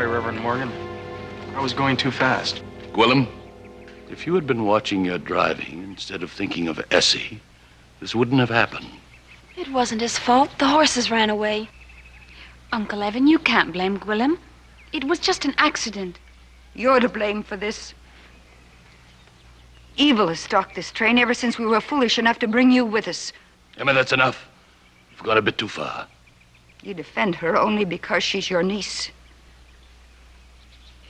sorry, Reverend Morgan. I was going too fast. Gwillem, if you had been watching your driving instead of thinking of Essie, this wouldn't have happened. It wasn't his fault. The horses ran away. Uncle Evan, you can't blame Gwillem. It was just an accident. You're to blame for this. Evil has stalked this train ever since we were foolish enough to bring you with us. Emma, that's enough. You've gone a bit too far. You defend her only because she's your niece.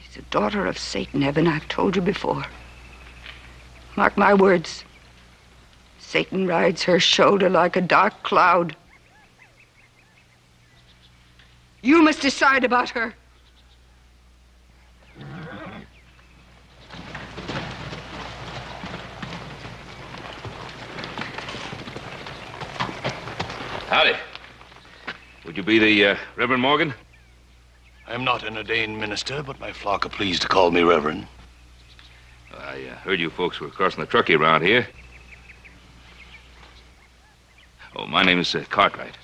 She's a daughter of Satan, Evan. I've told you before. Mark my words. Satan rides her shoulder like a dark cloud. You must decide about her. Howdy. Would you be the Reverend Morgan? I'm not an ordained minister, but my flock are pleased to call me Reverend. I heard you folks were crossing the Truckee around here. Oh, my name is Cartwright.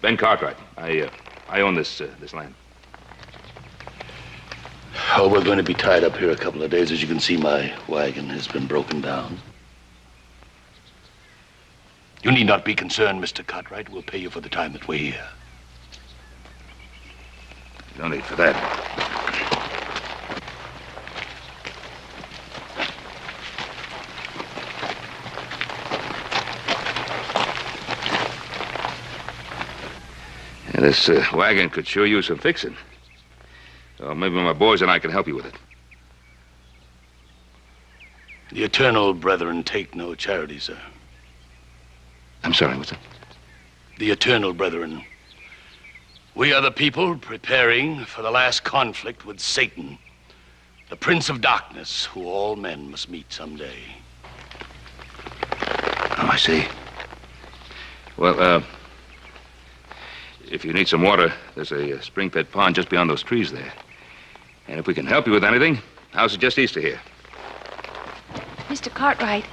Ben Cartwright. I own this land. Oh, we're going to be tied up here a couple of days. As you can see, my wagon has been broken down. You need not be concerned, Mr. Cartwright. We'll pay you for the time that we're here. No need for that. Yeah, this wagon could sure use some fixing. So maybe my boys and I can help you with it. The eternal brethren take no charity, sir. I'm sorry, what's that? The eternal brethren. We are the people preparing for the last conflict with Satan, the prince of darkness, who all men must meet someday. Oh, I see. Well, if you need some water, there's a spring-fed pond just beyond those trees there. And if we can help you with anything, house is just east of here. Mr. Cartwright,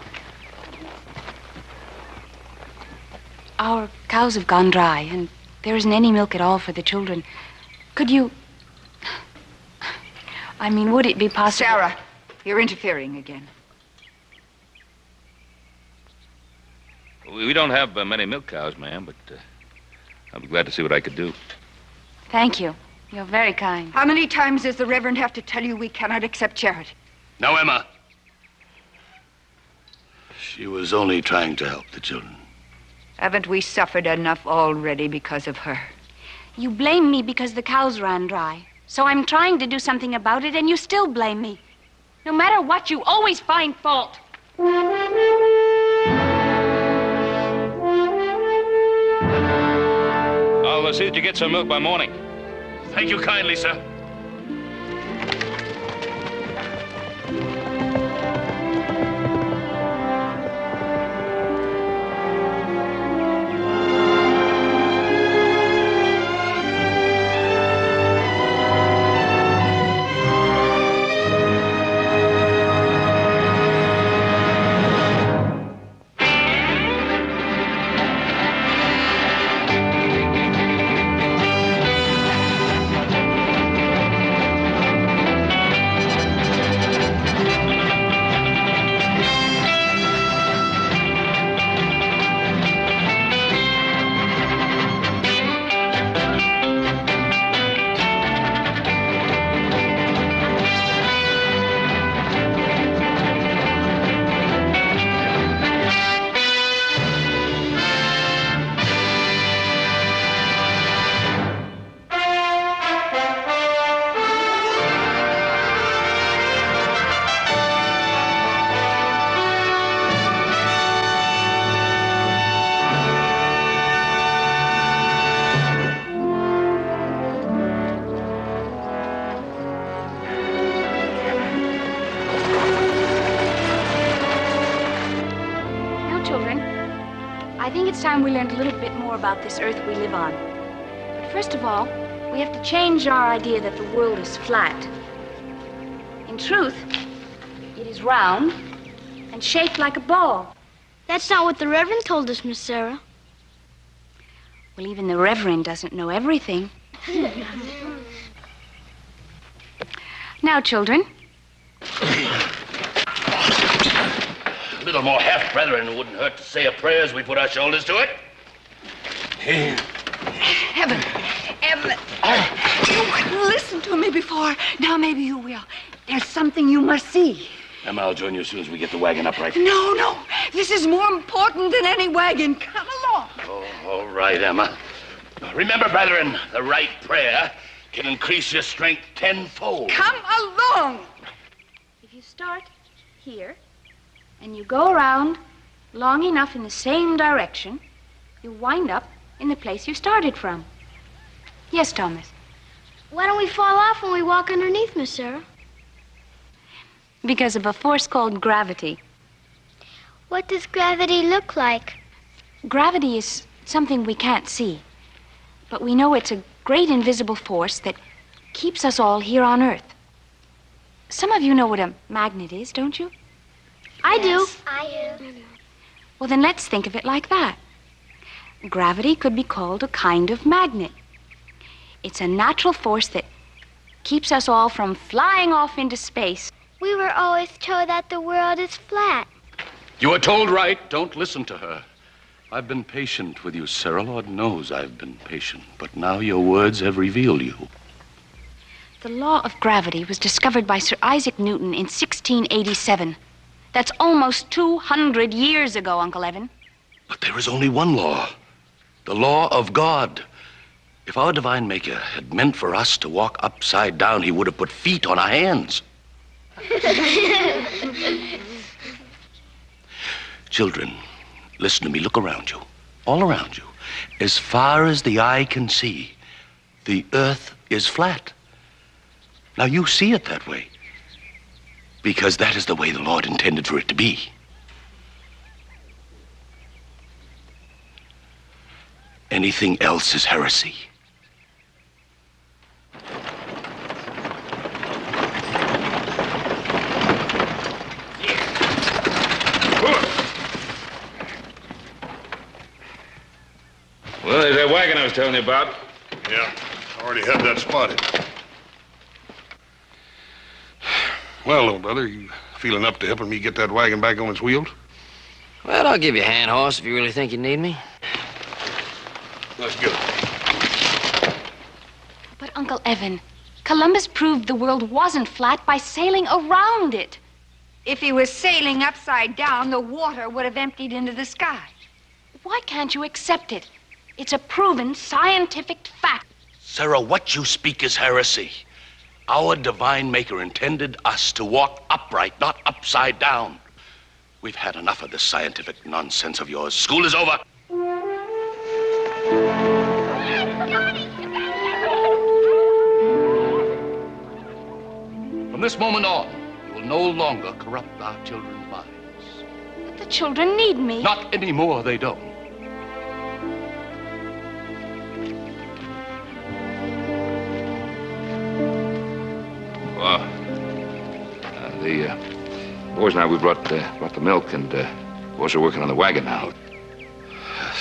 our cows have gone dry, and there isn't any milk at all for the children. Could you... I mean, would it be possible... Sarah, you're interfering again. We don't have many milk cows, ma'am, but I'll be glad to see what I could do. Thank you. You're very kind. How many times does the Reverend have to tell you we cannot accept charity? Now, Emma. She was only trying to help the children. Haven't we suffered enough already because of her? You blame me because the cows ran dry. So I'm trying to do something about it, and you still blame me. No matter what, you always find fault. I'll see that you get some milk by morning. Thank you kindly, sir. We learned a little bit more about this earth we live on. But first of all, we have to change our idea that the world is flat. In truth, it is round and shaped like a ball. That's not what the Reverend told us, Miss Sarah. Well, even the Reverend doesn't know everything. Now, children. A little more half-brethren wouldn't hurt to say a prayer as we put our shoulders to it. Evan, you wouldn't listen to me before. Now maybe you will. There's something you must see. Emma, I'll join you as soon as we get the wagon upright. No. This is more important than any wagon. Come along. Oh, all right, Emma. Remember, brethren, the right prayer can increase your strength tenfold. Come along. If you start here and you go around long enough in the same direction, you wind up in the place you started from. Yes, Thomas? Why don't we fall off when we walk underneath, Miss Sarah? Because of a force called gravity. What does gravity look like? Gravity is something we can't see, but we know it's a great invisible force that keeps us all here on Earth. Some of you know what a magnet is, don't you? I do. I do. Well, then let's think of it like that. Gravity could be called a kind of magnet. It's a natural force that keeps us all from flying off into space. We were always told that the world is flat. You were told right. Don't listen to her. I've been patient with you, Sarah. Lord knows I've been patient. But now your words have revealed you. The law of gravity was discovered by Sir Isaac Newton in 1687. That's almost 200 years ago, Uncle Evan. But there is only one law. The law of God. If our divine maker had meant for us to walk upside down, he would have put feet on our hands. Children, listen to me. Look around you. All around you. As far as the eye can see, the earth is flat. Now, you see it that way because that is the way the Lord intended for it to be. Anything else is heresy. Well, there's that wagon I was telling you about. Yeah, already had that spotted. Well, little brother, you feeling up to helping me get that wagon back on its wheels? Well, I'll give you a hand, horse, if you really think you need me. Let's go. But, Uncle Evan, Columbus proved the world wasn't flat by sailing around it. If he was sailing upside down, the water would have emptied into the sky. Why can't you accept it? It's a proven scientific fact. Sarah, what you speak is heresy. Our divine maker intended us to walk upright, not upside down. We've had enough of this scientific nonsense of yours. School is over. From this moment on, you will no longer corrupt our children's minds. But the children need me. Not anymore, they don't. The boys and I, we brought the milk, and boys are working on the wagon now.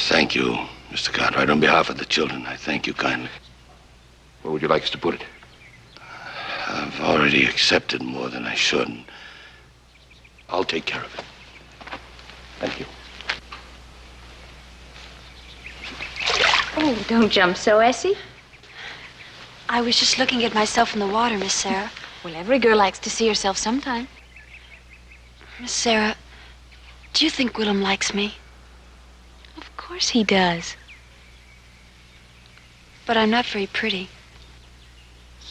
Thank you, Mr. Cartwright. On behalf of the children, I thank you kindly. Where would you like us to put it? I've already accepted more than I should. And I'll take care of it. Thank you. Oh, don't jump so, Essie. I was just looking at myself in the water, Miss Sarah. Well, every girl likes to see herself sometime. Miss Sarah, do you think Willem likes me? Of course he does. But I'm not very pretty.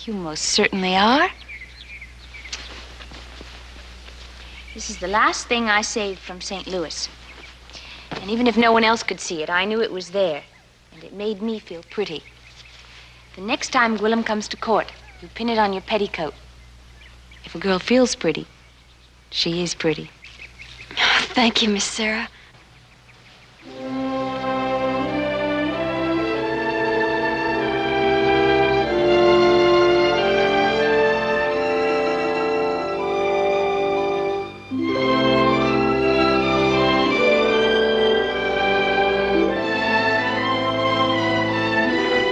You most certainly are. This is the last thing I saved from St. Louis. And even if no one else could see it, I knew it was there. And it made me feel pretty. The next time Willem comes to court, you pin it on your petticoat. If a girl feels pretty, she is pretty. Thank you, Miss Sarah.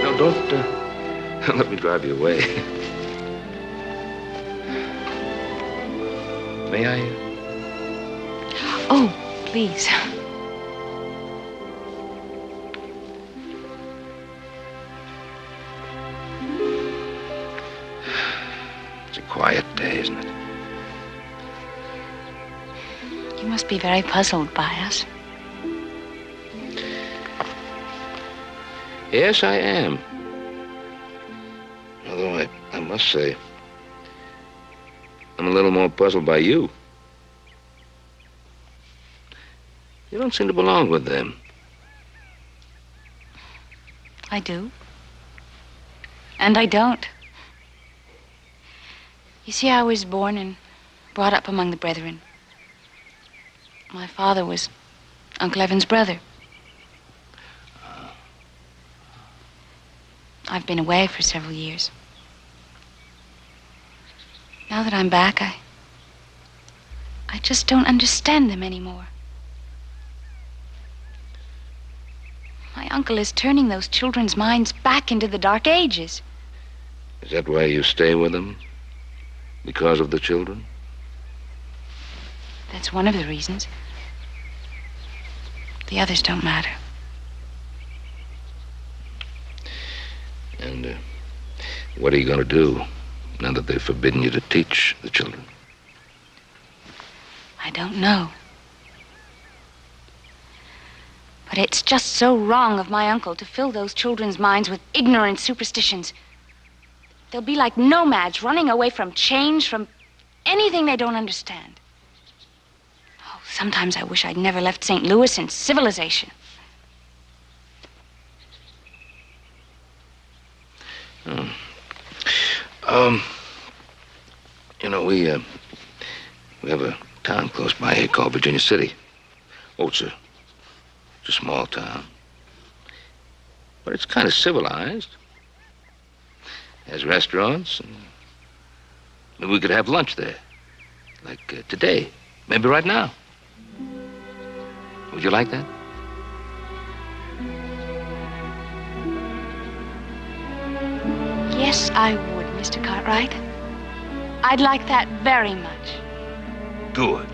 No, don't let me drive you away. May I? Oh, please. It's a quiet day, isn't it? You must be very puzzled by us. Yes, I am. Although I must say, I'm a little more puzzled by you. You don't seem to belong with them. I do. And I don't. You see, I was born and brought up among the brethren. My father was Uncle Evan's brother. I've been away for several years. Now that I'm back, I just don't understand them anymore. My uncle is turning those children's minds back into the Dark Ages. Is that why you stay with them? Because of the children? That's one of the reasons. The others don't matter. And what are you going to do now that they've forbidden you to teach the children? I don't know. But it's just so wrong of my uncle to fill those children's minds with ignorant superstitions. They'll be like nomads running away from change, from anything they don't understand. Oh, sometimes I wish I'd never left St. Louis and civilization. You know, we have a town close by here called Virginia City. Oh, it's a small town. But it's kind of civilized. Has restaurants, and maybe we could have lunch there. Like today, maybe right now. Would you like that? Yes, I would, Mr. Cartwright. I'd like that very much. Good.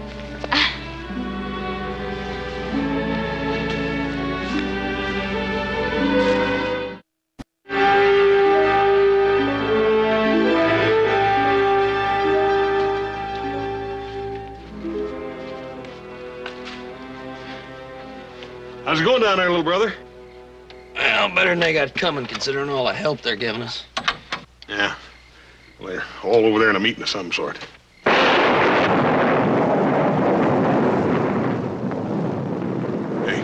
How's it going down there, little brother? Well, better than they got coming, considering all the help they're giving us. Yeah. Well, they're all over there in a meeting of some sort. Hey,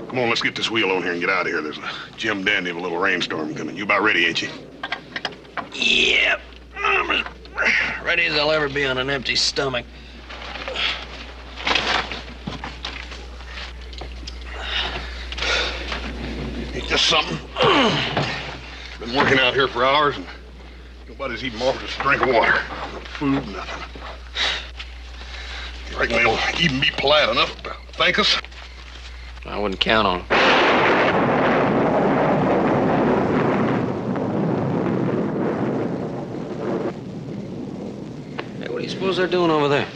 come on, let's get this wheel on here and get out of here. There's a Jim Dandy of a little rainstorm coming. You about ready, ain't you? Yep. I'm as ready as I'll ever be on an empty stomach. Ain't this something? Been working out here for hours and nobody's even offered us a drink of water. No food, nothing. You reckon they'll even be polite enough to thank us? I wouldn't count on them. Hey, what do you suppose they're doing over there?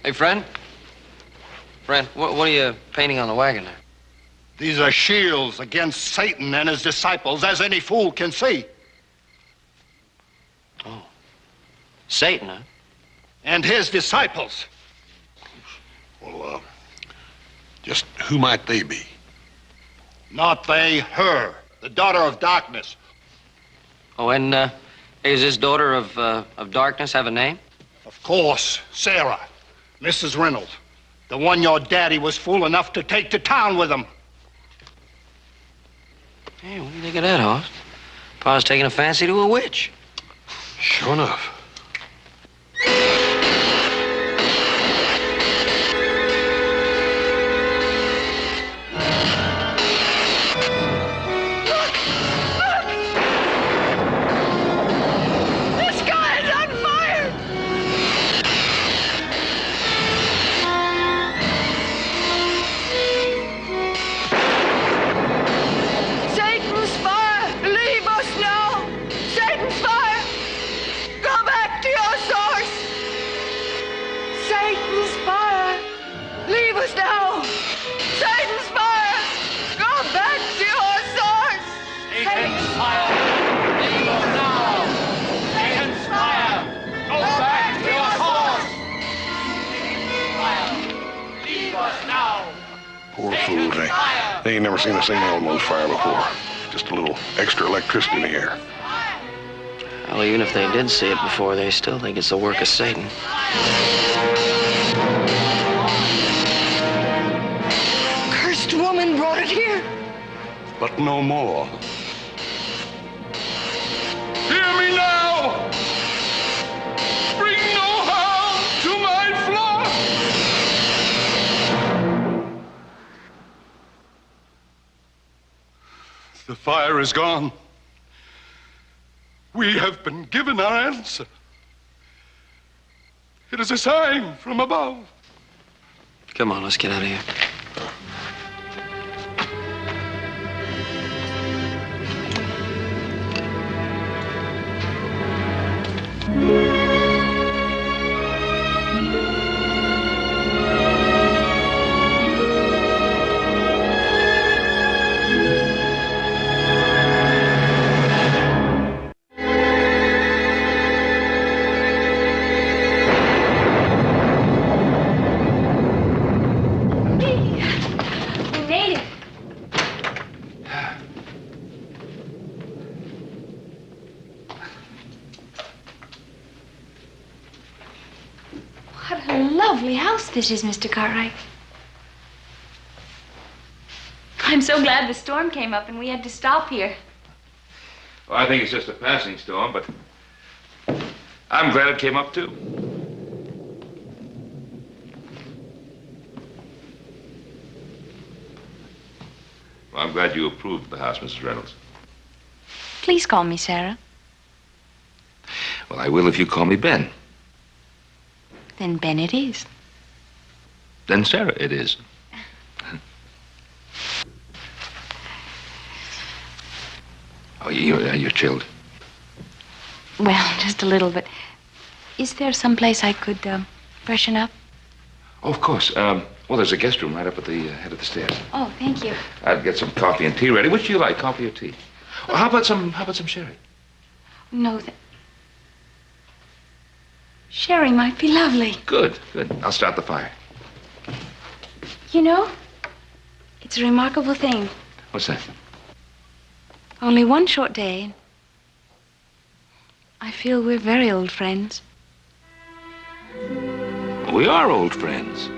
Hey, friend? Friend, what are you painting on the wagon there? These are shields against Satan and his disciples, as any fool can see. Oh. Satan, huh? And his disciples. Well, just who might they be? Not they, her, the daughter of darkness. Oh, and, does this daughter of darkness have a name? Of course, Sarah, Mrs. Reynolds, the one your daddy was fool enough to take to town with him. Hey, what do you think of that, Hoss? Pa's taking a fancy to a witch. Sure enough. Poor fools, they ain't never seen a St. Elmo's fire before. Just a little extra electricity in the air. Well, even if they did see it before, they still think it's the work of Satan. Cursed woman brought it here. But no more. Hear me now! Bring no harm to my flock! The fire is gone. We have been given our answer. It is a sign from above. Come on, let's get out of here. Lovely house this is, Mr. Cartwright. I'm so glad the storm came up and we had to stop here. Well, I think it's just a passing storm, but I'm glad it came up, too. Well, I'm glad you approved of the house, Mrs. Reynolds. Please call me Sarah. Well, I will if you call me Ben. Then Ben it is. Then Sarah it is. Oh, you're chilled. Well, just a little, but is there some place I could freshen up? Oh, of course. Well, there's a guest room right up at the head of the stairs. Oh, thank you. I'd get some coffee and tea ready. Which do you like, coffee or tea? Well, how about some sherry? No, sherry might be lovely. Good, good. I'll start the fire. You know, it's a remarkable thing. What's that? Only one short day. I feel we're very old friends. We are old friends.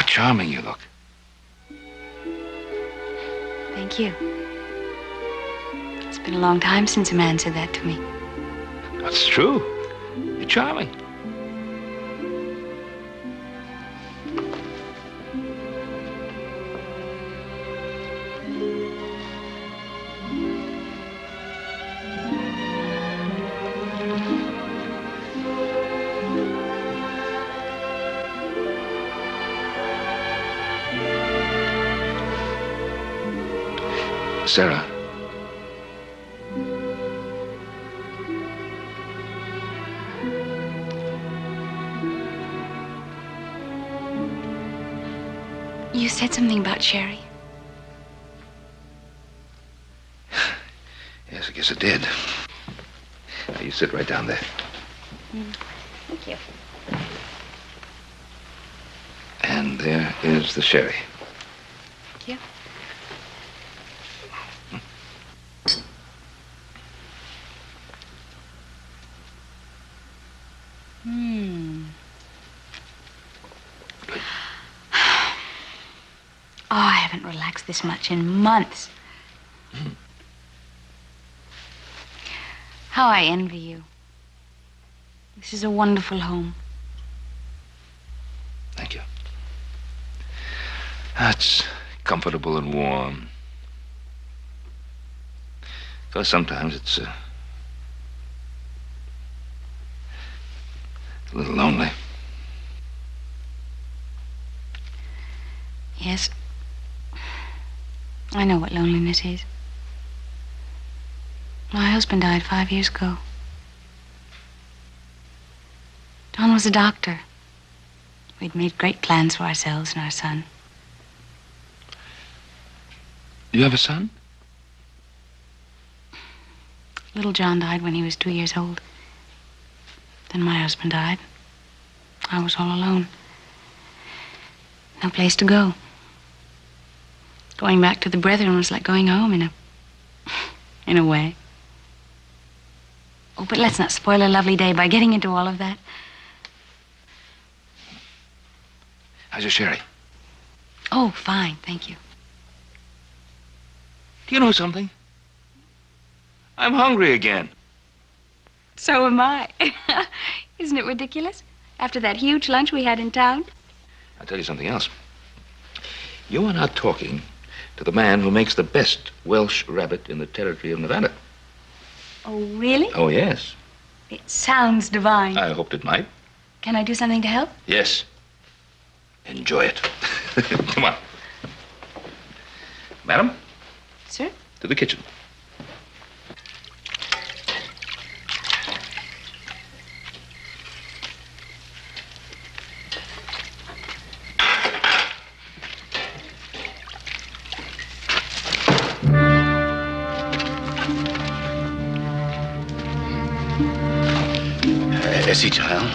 Charming you look. Thank you. It's been a long time since a man said that to me. That's true. You're charming. Sarah. You said something about Sherry. Yes, I guess it did. Now, you sit right down there. Thank you. And there is the sherry. Thank you. Oh, I haven't relaxed this much in months. How I envy you. This is a wonderful home. Thank you. That's comfortable and warm. Though sometimes it's a little lonely. Yes. I know what loneliness is. My husband died 5 years ago. Don was a doctor. We'd made great plans for ourselves and our son. You have a son? Little John died when he was 2 years old. Then my husband died. I was all alone. No place to go. Going back to the brethren was like going home in a way. Oh, but let's not spoil a lovely day by getting into all of that. How's your sherry? Oh, fine, thank you. Do you know something? I'm hungry again. So am I. Isn't it ridiculous? After that huge lunch we had in town? I'll tell you something else. You are not talking to the man who makes the best Welsh rabbit in the territory of Nevada. Oh, really? Oh, yes. It sounds divine. I hoped it might. Can I do something to help? Yes. Enjoy it. Come on. Madam? Sir? To the kitchen. Essie, child,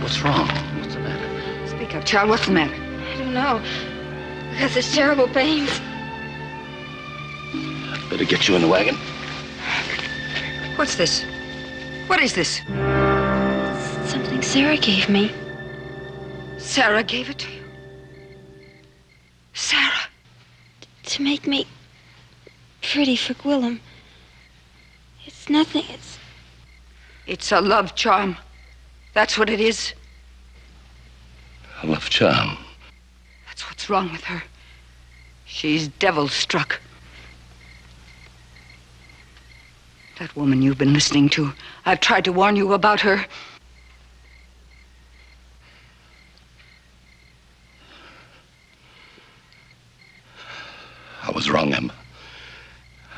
what's wrong? What's the matter? Speak up, child. What's the matter? I don't know. I got this terrible pains. Better get you in the wagon. What's this? What is this? It's something Sarah gave me. Sarah gave it to you? Sarah? To make me pretty for Gwillem. It's nothing. It's a love charm. That's what it is. A love charm. That's what's wrong with her. She's devil-struck. That woman you've been listening to, I've tried to warn you about her. I was wrong, Emma.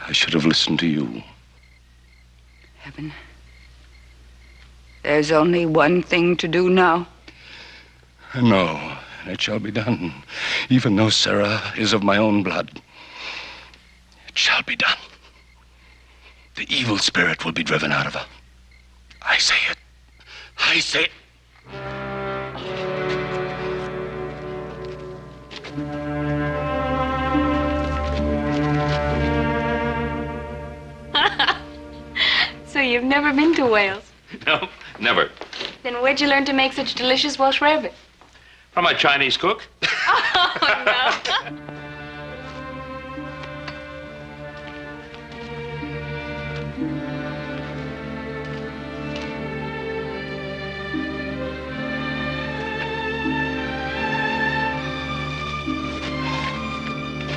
I should have listened to you. Heaven. There's only one thing to do now. No, it shall be done. Even though Sarah is of my own blood. It shall be done. The evil spirit will be driven out of her. I say it. I say it. So you've never been to Wales? No, never. Then where'd you learn to make such delicious Welsh rarebit? From a Chinese cook. Oh, no.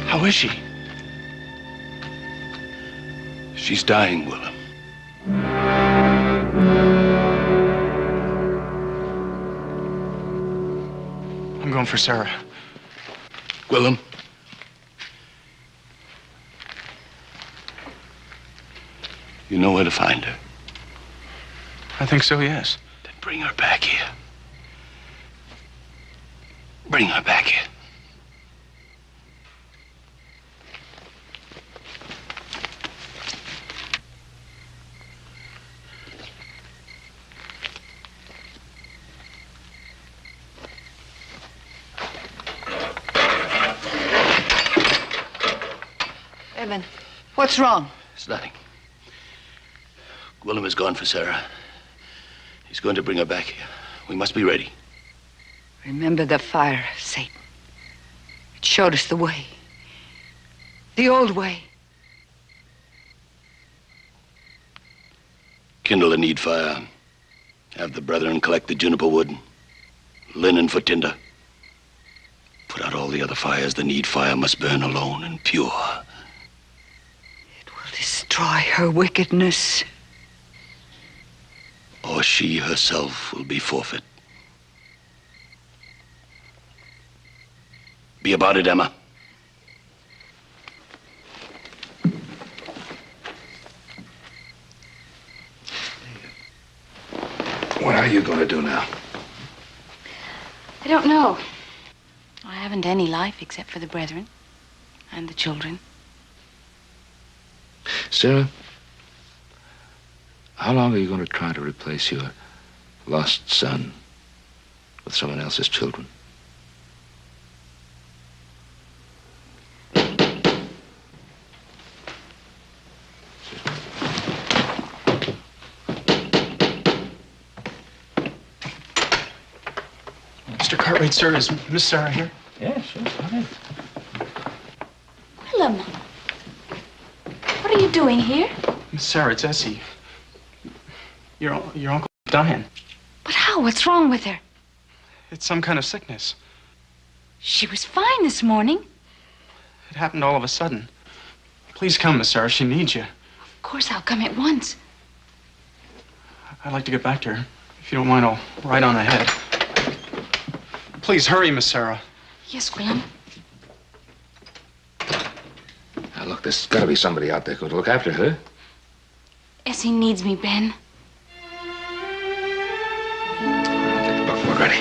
How is she? She's dying, Willem. I'm going for Sarah. Willem. You know where to find her? I think so, yes. Then bring her back here. Bring her back here. Evan, what's wrong? It's nothing. Willem has gone for Sarah. He's going to bring her back here. We must be ready. Remember the fire, Satan. It showed us the way. The old way. Kindle the need fire. Have the brethren collect the juniper wood, linen for tinder. Put out all the other fires. The need fire must burn alone and pure. It will destroy her wickedness. Or she herself will be forfeit. Be about it, Emma. What are you going to do now? I don't know. I haven't any life except for the brethren and the children. Sarah, how long are you going to try to replace your lost son with someone else's children? Mr. Cartwright, sir, is Miss Sarah here? Yeah, sure. Come in. Willem, what are you doing here? Miss Sarah, it's Essie. Your uncle dying. But how? What's wrong with her? It's some kind of sickness. She was fine this morning. It happened all of a sudden. Please come, Miss Sarah. She needs you. Of course, I'll come at once. I'd like to get back to her. If you don't mind, I'll ride on ahead. Please hurry, Miss Sarah. Yes, Willem. Now, look, there's got to be somebody out there going to look after her. Essie needs me, Ben. Get the buckboard ready.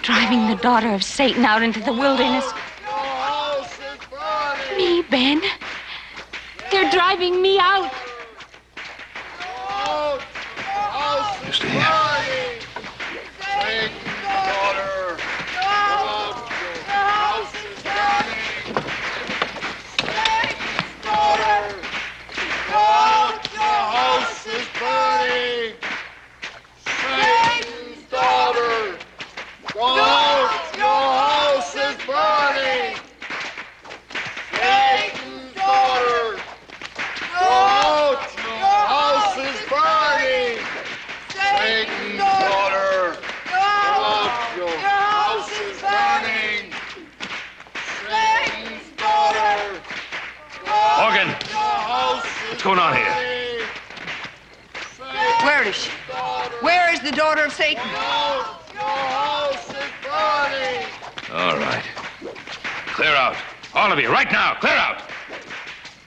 Driving the daughter of Satan out into the wilderness. Me, Ben. They're driving me out. You stay here. What's going on here? Where is she? Where is the daughter of Satan? All right. Clear out. All of you, right now. Clear out.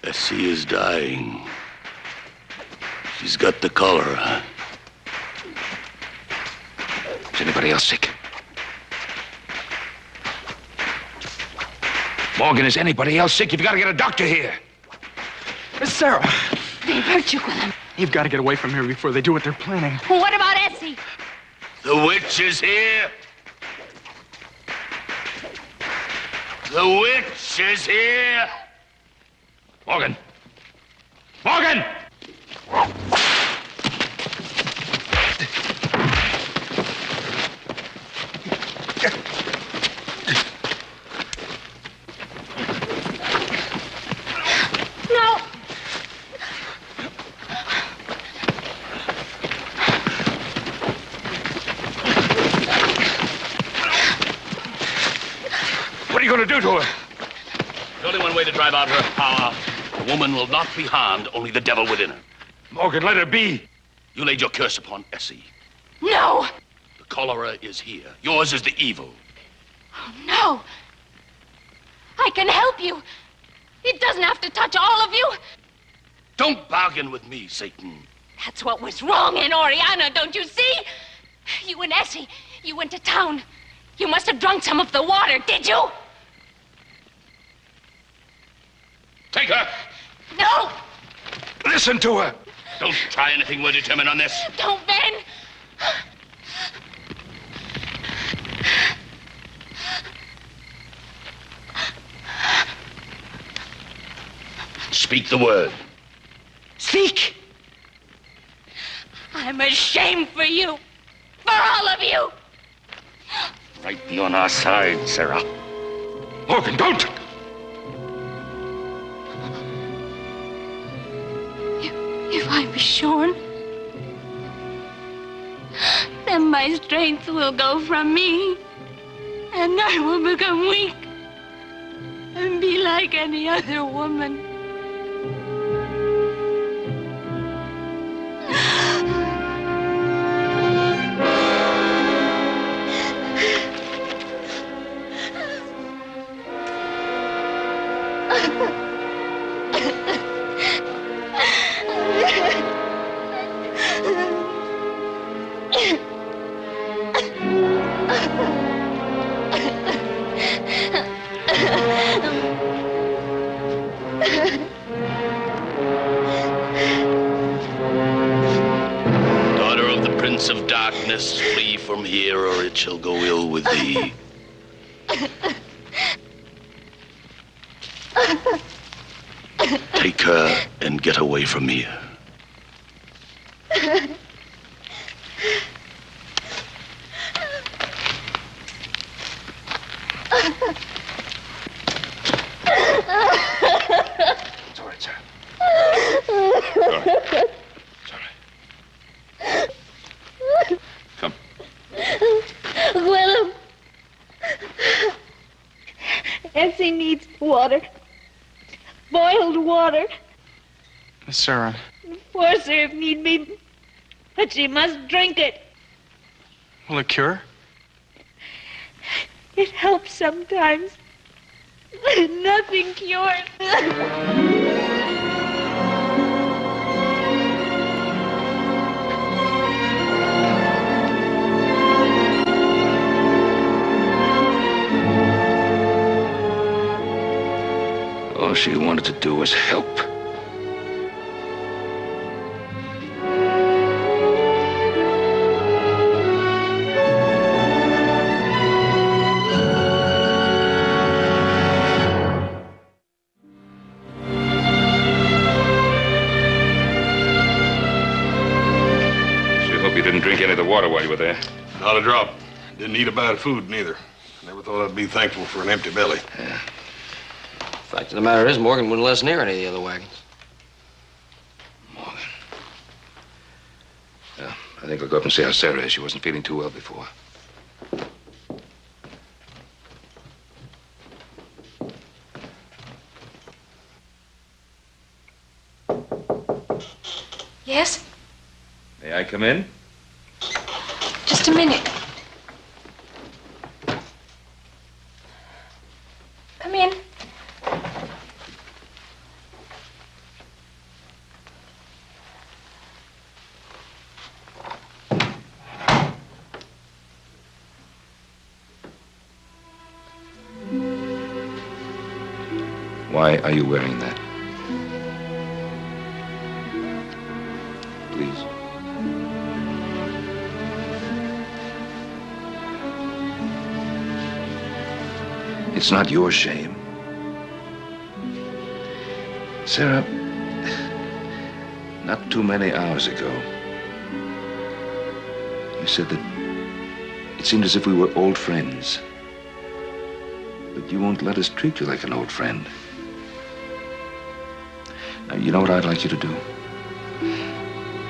Essie is dying. She's got the cholera. Is anybody else sick? Morgan, is anybody else sick? You've got to get a doctor here. Miss Sarah! They've hurt you, Willem. You've got to get away from here before they do what they're planning. What about Essie? The witch is here. The witch is here! Morgan! Morgan! No! What are you going to do to her? There's only one way to drive out her power. The woman will not be harmed, only the devil within her. Morgan, let her be. You laid your curse upon Essie. No! The cholera is here. Yours is the evil. Oh, no! I can help you. It doesn't have to touch all of you. Don't bargain with me, Satan. That's what was wrong in Oriana, don't you see? You and Essie, you went to town. You must have drunk some of the water, did you? Take her! No! Listen to her. Don't try anything. We're determined on this. Don't, Ben! Speak the word. Speak! I'm ashamed for you. For all of you. Right be on our side, Sarah. Morgan, don't! If I be shorn, then my strength will go from me, and I will become weak and be like any other woman. Daughter of the Prince of Darkness, flee from here, or it shall go ill with thee. Take her and get away from here. It's all right, sir. It's all right. It's all right. Come. Willem. Essie needs water. Boiled water. Miss Sarah, Force her if need be. But she must drink it. will it cure? It helps sometimes. Nothing cures. All she wanted to do was help. Sure hope you didn't drink any of the water while you were there. Not a drop. Didn't eat a bite of food, neither. Never thought I'd be thankful for an empty belly. Yeah. Fact of the matter is, Morgan wouldn't let us near any of the other wagons. Morgan. Yeah, I think I'll go up and see how Sarah is. She wasn't feeling too well before. Yes? May I come in? Just a minute. Come in. Why are you wearing that? Please. It's not your shame. Sarah, not too many hours ago, you said that it seemed as if we were old friends. But you won't let us treat you like an old friend. Now, you know what I'd like you to do?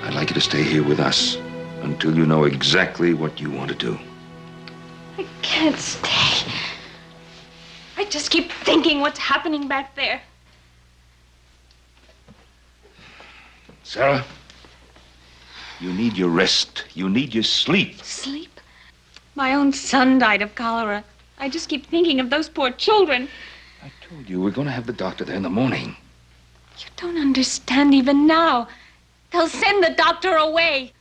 I'd like you to stay here with us until you know exactly what you want to do. I can't stay. I just keep thinking what's happening back there. Sarah, you need your rest. You need your sleep. Sleep? My own son died of cholera. I just keep thinking of those poor children. I told you we're going to have the doctor there in the morning. You don't understand even now. They'll send the doctor away.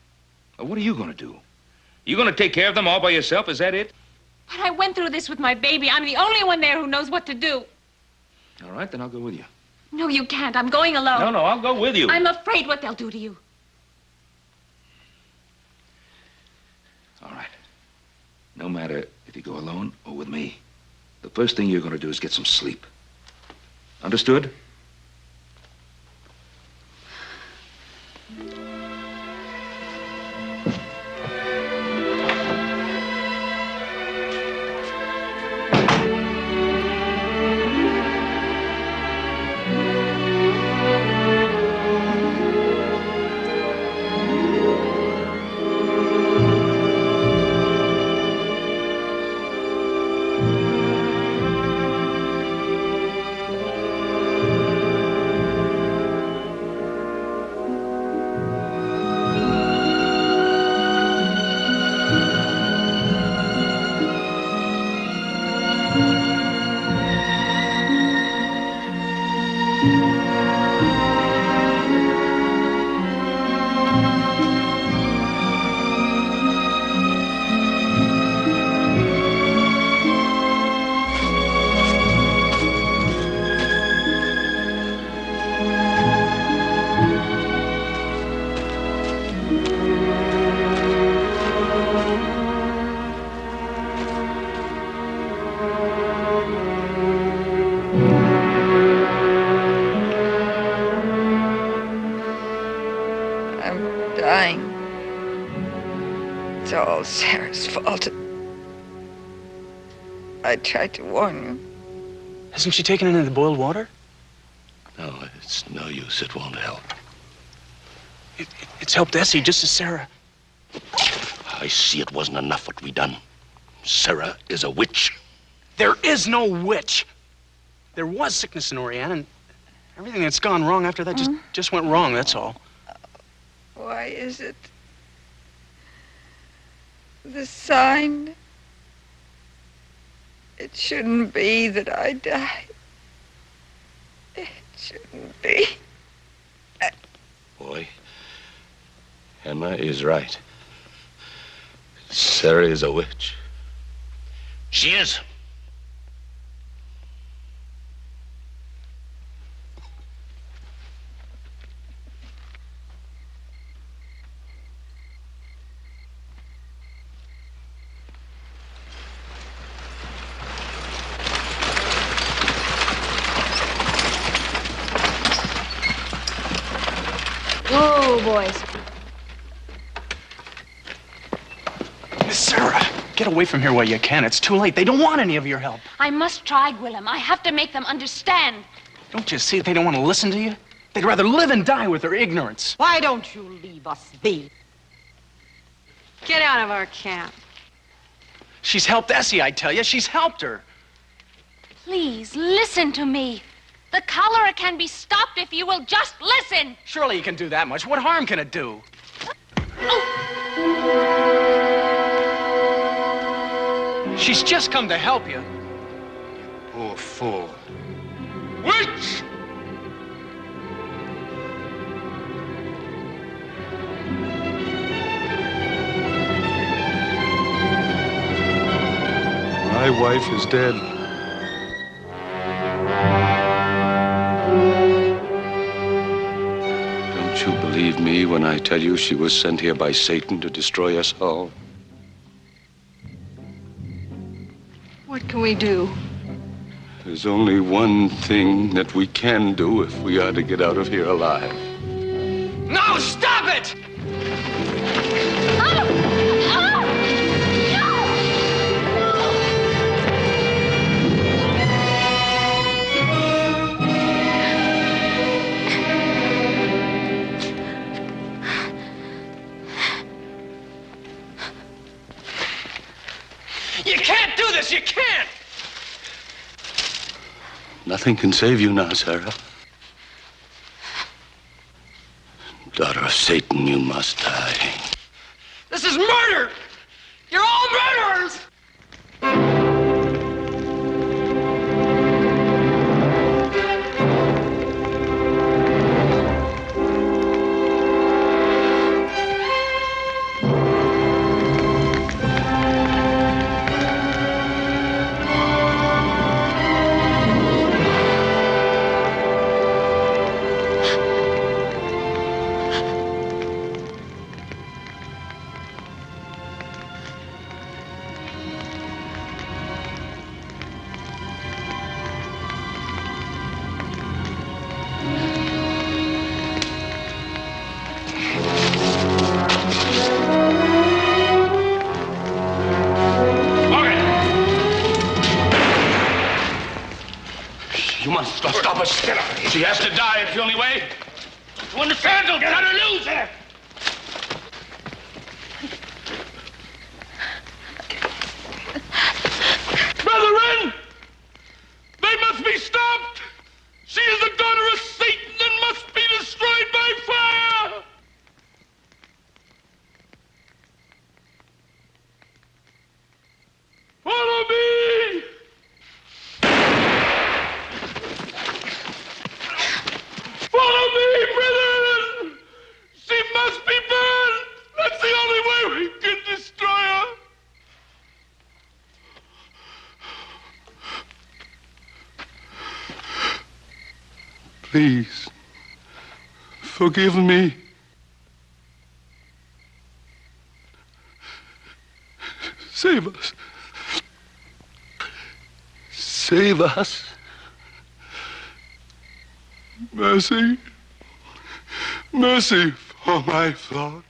What are you going to do? You going to take care of them all by yourself? Is that it? But I went through this with my baby. I'm the only one there who knows what to do. All right, then I'll go with you. No, you can't. I'm going alone. No, I'll go with you. I'm afraid what they'll do to you. All right. No matter if you go alone or with me, the first thing you're going to do is get some sleep. Understood? Dying. It's all Sarah's fault. I tried to warn you. Hasn't she taken any of the boiled water? No, it's no use. It won't help. It's helped Essie just as Sarah. I see it wasn't enough what we done. Sarah is a witch. There is no witch. There was sickness in Oriane, and everything that's gone wrong after that just went wrong, that's all. Why is it? The sign. It shouldn't be that I die. It shouldn't be. Boy, Emma is right. Sarah is a witch. She is. Whoa, boys. Miss Sarah, get away from here while you can. It's too late. They don't want any of your help. I must try, Gwillem. I have to make them understand. Don't you see they don't want to listen to you? They'd rather live and die with their ignorance. Why don't you leave us be? Get out of our camp. She's helped Essie, I tell you. She's helped her. Please, listen to me. The cholera can be stopped if you will just listen. Surely you can do that much. What harm can it do? She's just come to help you. Poor fool. Witch! My wife is dead. Don't you believe me when I tell you she was sent here by Satan to destroy us all? What can we do? There's only one thing that we can do if we are to get out of here alive. No, stop it! You can't do this! You can't! Nothing can save you now, Sarah. Daughter of Satan, you must die. This is murder! You're all murderers! You must stop us. She has to die. It's the only way. You understand? Don't get her to lose her. Brethren, they must be stopped. She is the daughter of Satan and must be destroyed by fire. Follow me. Follow me, brethren! She must be burned! That's the only way we can destroy her! Please, forgive me. Save us. Save us. Mercy. Mercy for my flock.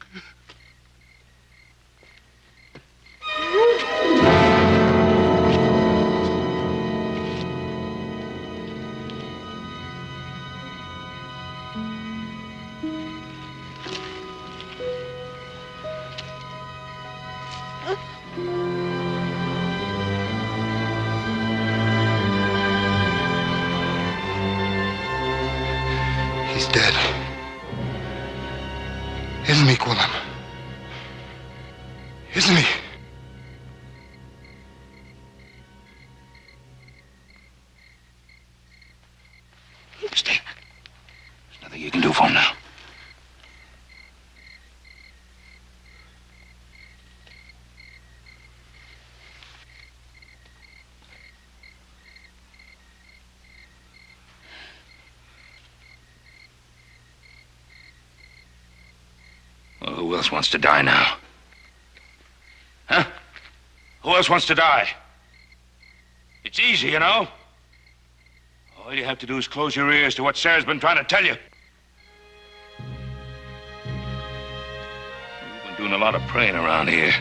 He's dead. Isn't he, Quillam? Isn't he? Stay. There's nothing you can do for him now. Well, who else wants to die now? Huh? Who else wants to die? It's easy, you know. All you have to do is close your ears to what Sarah's been trying to tell you. You've been doing a lot of praying around here.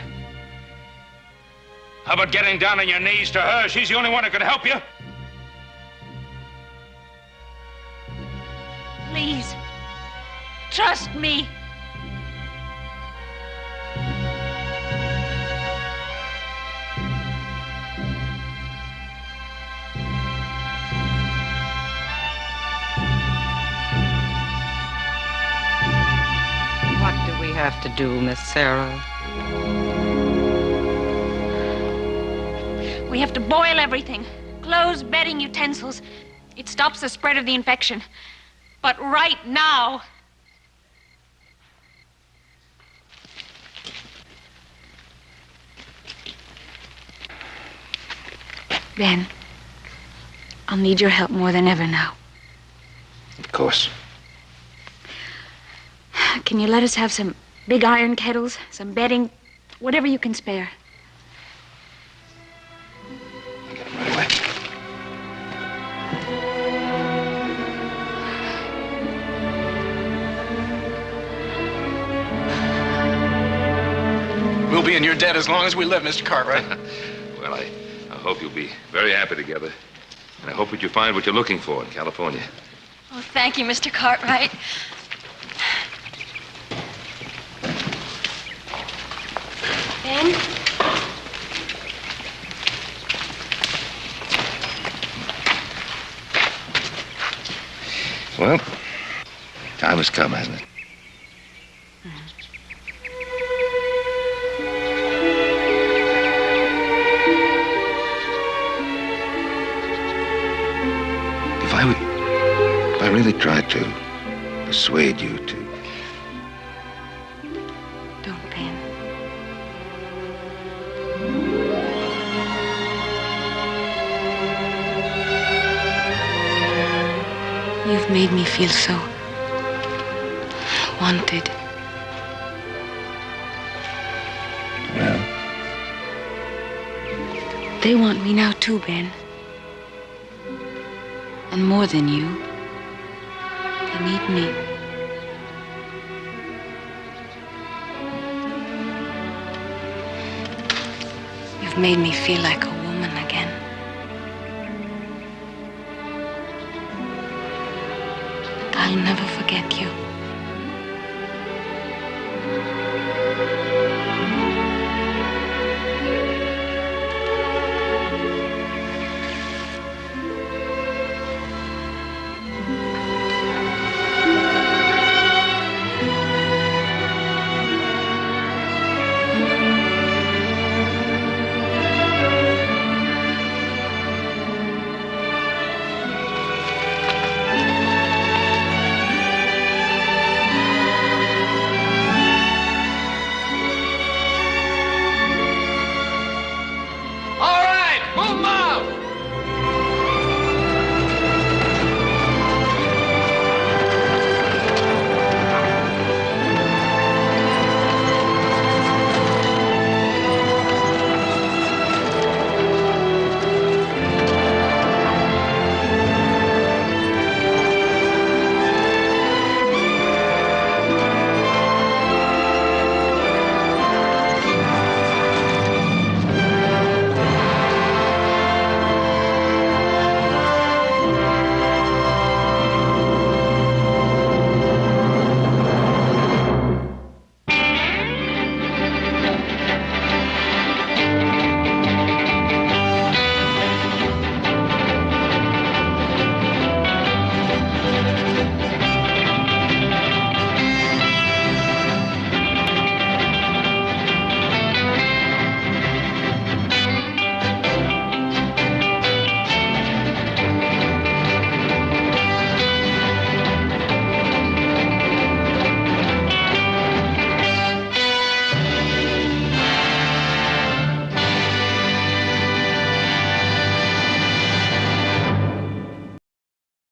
How about getting down on your knees to her? She's the only one who can help you. Please, trust me. What do we have to do, Miss Sarah? We have to boil everything. Clothes, bedding, utensils. It stops the spread of the infection. But right now... Ben, I'll need your help more than ever now. Of course. Can you let us have some big iron kettles, some bedding, whatever you can spare? Right away. We'll be in your debt as long as we live, Mr. Cartwright. Well, I hope you'll be very happy together. And I hope that you find what you're looking for in California. Oh, thank you, Mr. Cartwright. Ben? Well, time has come, hasn't it? If I really tried to persuade you to... Don't, Ben. You've made me feel so wanted. Well? They want me now too, Ben. And more than you, they need me. You've made me feel like a woman again. I'll never forget you.